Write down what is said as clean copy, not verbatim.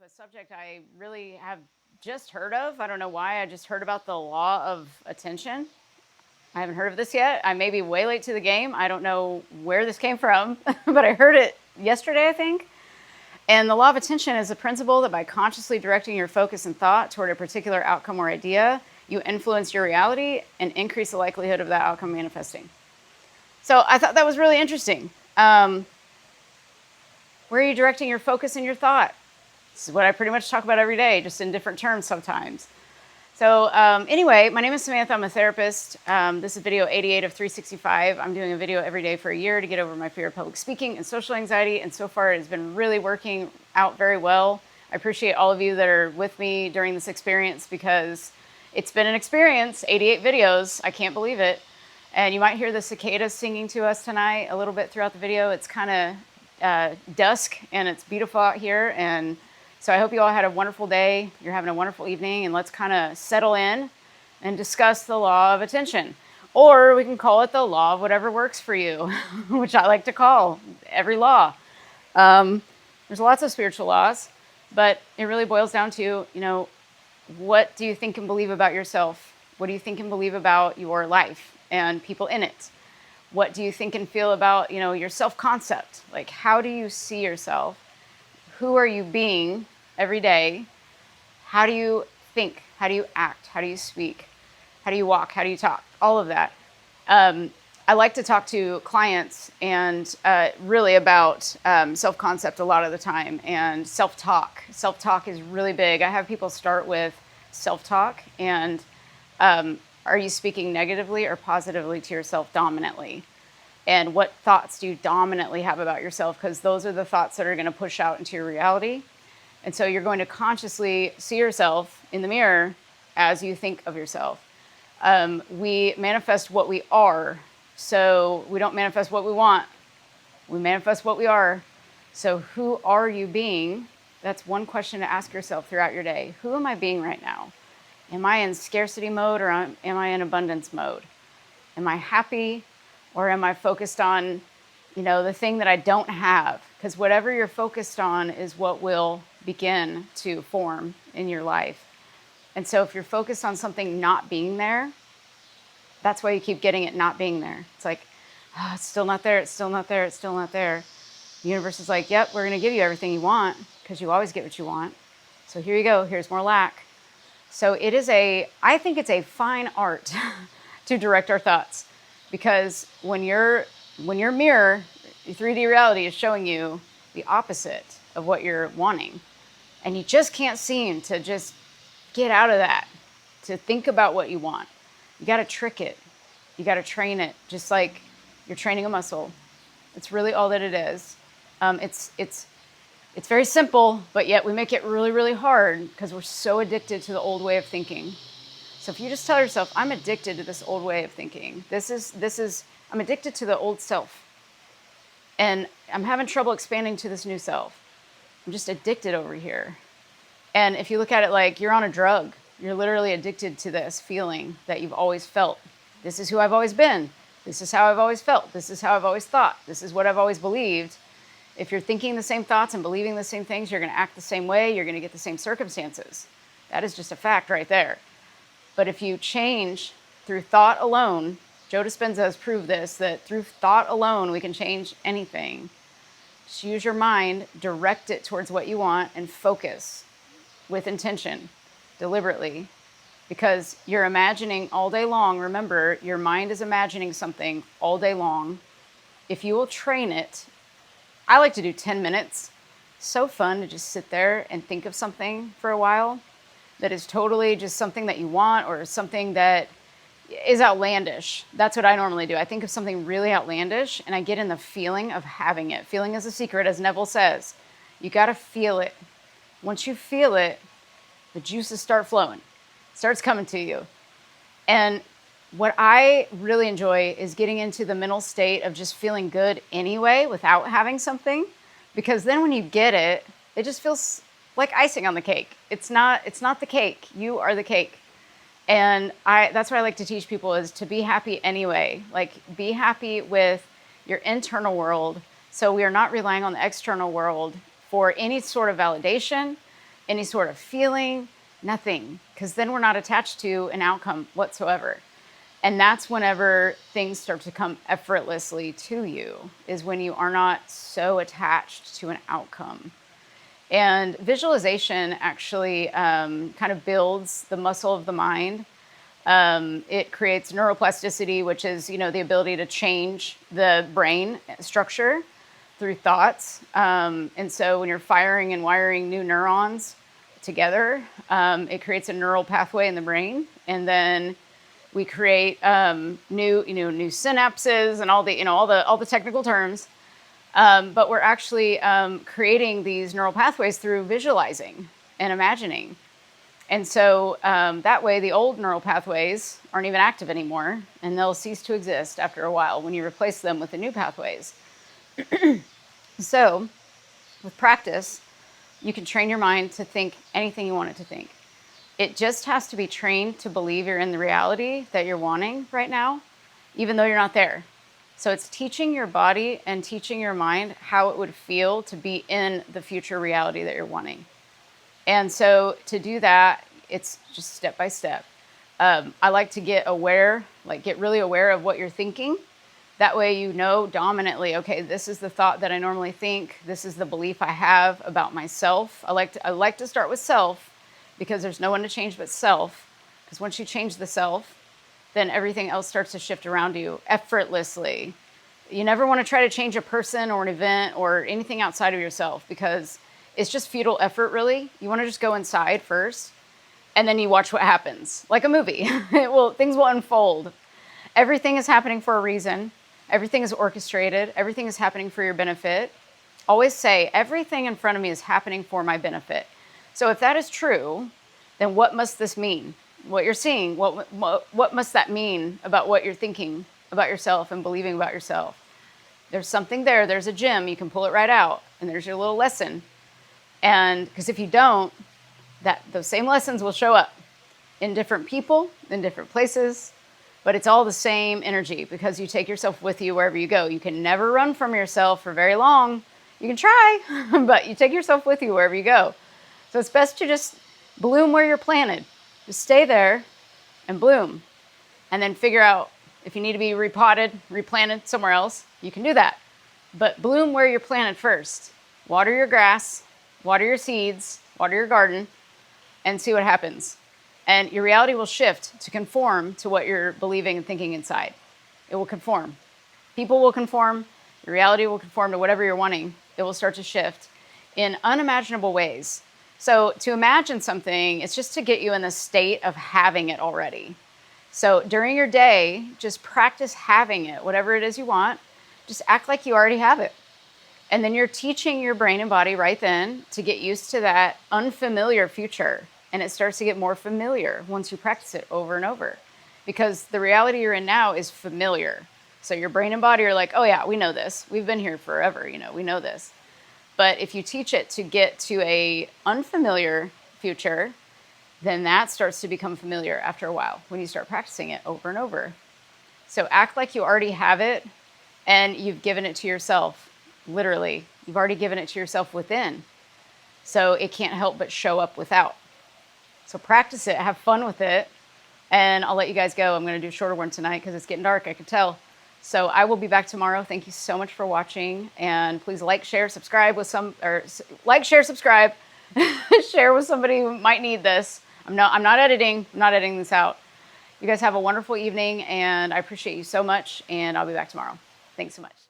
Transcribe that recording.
a subject I really have just heard of. I don't know why. I just heard about the law of attention. I haven't heard of this yet. I may be way late to the game. I don't know where this came from, but I heard it yesterday, I think. And the law of attention is a principle that by consciously directing your focus and thought toward a particular outcome or idea, you influence your reality and increase the likelihood of that outcome manifesting. So I thought that was really interesting. Where are you directing your focus and your thought? This is what I pretty much talk about every day, just in different terms sometimes. So anyway, my name is Samantha. I'm a therapist. This is video 88 of 365. I'm doing a video every day for a year to get over my fear of public speaking and social anxiety. And so far, it has been really working out very well. I appreciate all of you that are with me during this experience because it's been an experience, 88 videos. I can't believe it. And you might hear the cicadas singing to us tonight a little bit throughout the video. It's kind of dusk and it's beautiful out here. And so I hope you all had a wonderful day. You're having a wonderful evening, and let's kind of settle in and discuss the law of attention. Or we can call it the law of whatever works for you, which I like to call every law. There's lots of spiritual laws, but it really boils down to, what do you think and believe about yourself? What do you think and believe about your life and people in it? What do you think and feel about, your self-concept? Like, how do you see yourself? Who are you being every day? How do you think? How do you act? How do you speak? How do you walk? How do you talk? All of that. I like to talk to clients and really about self-concept a lot of the time and self-talk. Self-talk is really big. I have people start with self-talk and are you speaking negatively or positively to yourself dominantly? And what thoughts do you dominantly have about yourself? Because those are the thoughts that are going to push out into your reality. And so you're going to consciously see yourself in the mirror as you think of yourself. We manifest what we are. So we don't manifest what we want. We manifest what we are. So who are you being? That's one question to ask yourself throughout your day. Who am I being right now? Am I in scarcity mode or am I in abundance mode? Am I happy? Or am I focused on, the thing that I don't have? Because whatever you're focused on is what will begin to form in your life. And so if you're focused on something not being there, that's why you keep getting it not being there. It's like, it's still not there, it's still not there, it's still not there. The universe is like, yep, we're going to give you everything you want because you always get what you want. So here you go, here's more lack. So I think it's a fine art to direct our thoughts. Because when your mirror, your 3D reality is showing you the opposite of what you're wanting, and you just can't seem to just get out of that, to think about what you want. You got to trick it. You got to train it, just like you're training a muscle. It's really all that it is. It's very simple, but yet we make it really, really hard because we're so addicted to the old way of thinking. So if you just tell yourself, I'm addicted to this old way of thinking. I'm addicted to the old self. And I'm having trouble expanding to this new self. I'm just addicted over here. And if you look at it like you're on a drug, you're literally addicted to this feeling that you've always felt. This is who I've always been. This is how I've always felt. This is how I've always thought. This is what I've always believed. If you're thinking the same thoughts and believing the same things, you're going to act the same way. You're going to get the same circumstances. That is just a fact right there. But if you change through thought alone, Joe Dispenza has proved this, that through thought alone, we can change anything. Just use your mind, direct it towards what you want, and focus with intention, deliberately. Because you're imagining all day long. Remember, your mind is imagining something all day long. If you will train it, I like to do 10 minutes. So fun to just sit there and think of something for a while that is totally just something that you want or something that is outlandish. That's what I normally do. I think of something really outlandish and I get in the feeling of having it. Feeling is a secret, as Neville says. You got to feel it. Once you feel it, the juices start flowing. It starts coming to you. And what I really enjoy is getting into the mental state of just feeling good anyway without having something. Because then when you get it, it just feels like icing on the cake. It's not the cake. You are the cake. And that's what I like to teach people is to be happy anyway. Like, be happy with your internal world. So we are not relying on the external world for any sort of validation, any sort of feeling, nothing, because then we're not attached to an outcome whatsoever. And that's whenever things start to come effortlessly to you, is when you are not so attached to an outcome. And visualization actually kind of builds the muscle of the mind. It creates neuroplasticity, which is, the ability to change the brain structure through thoughts. And so when you're firing and wiring new neurons together, it creates a neural pathway in the brain. And then we create new synapses and all the technical terms. But we're actually creating these neural pathways through visualizing and imagining. And so that way the old neural pathways aren't even active anymore, and they'll cease to exist after a while when you replace them with the new pathways. So with practice, you can train your mind to think anything you want it to think. It just has to be trained to believe you're in the reality that you're wanting right now, even though you're not there. So it's teaching your body and teaching your mind how it would feel to be in the future reality that you're wanting. And so to do that, it's just step by step. I like to get really aware of what you're thinking. That way you know dominantly, okay, this is the thought that I normally think. This is the belief I have about myself. I like to start with self, because there's no one to change but self. Because once you change the self, then everything else starts to shift around you effortlessly. You never want to try to change a person or an event or anything outside of yourself, because it's just futile effort, really. You want to just go inside first, and then you watch what happens, like a movie. Things will unfold. Everything is happening for a reason. Everything is orchestrated. Everything is happening for your benefit. Always say, everything in front of me is happening for my benefit. So if that is true, then what must this mean? What you're seeing, what must that mean about what you're thinking about yourself and believing about yourself? There's something there. There's a gem. You can pull it right out, and there's your little lesson. And because if you don't, those same lessons will show up in different people, in different places, but it's all the same energy, because you take yourself with you wherever you go. You can never run from yourself for very long. You can try, but you take yourself with you wherever you go. So it's best to just bloom where you're planted. Just stay there and bloom, and then figure out if you need to be repotted, replanted somewhere else, you can do that. But bloom where you're planted first. Water your grass, water your seeds, water your garden, and see what happens. And your reality will shift to conform to what you're believing and thinking inside. It will conform. People will conform. Your reality will conform to whatever you're wanting. It will start to shift in unimaginable ways. So to imagine something, it's just to get you in the state of having it already. So during your day, just practice having it, whatever it is you want. Just act like you already have it. And then you're teaching your brain and body right then to get used to that unfamiliar future. And it starts to get more familiar once you practice it over and over. Because the reality you're in now is familiar. So your brain and body are like, oh yeah, we know this. We've been here forever, we know this. But if you teach it to get to a unfamiliar future, then that starts to become familiar after a while when you start practicing it over and over. So act like you already have it, and you've given it to yourself. Literally, you've already given it to yourself within. So it can't help but show up without. So practice it, have fun with it, and I'll let you guys go. I'm going to do a shorter one tonight because it's getting dark, I can tell. So I will be back tomorrow. Thank you so much for watching, and please like, share, subscribe with subscribe, share with somebody who might need this. I'm not editing this out. You guys have a wonderful evening, and I appreciate you so much, and I'll be back tomorrow. Thanks so much.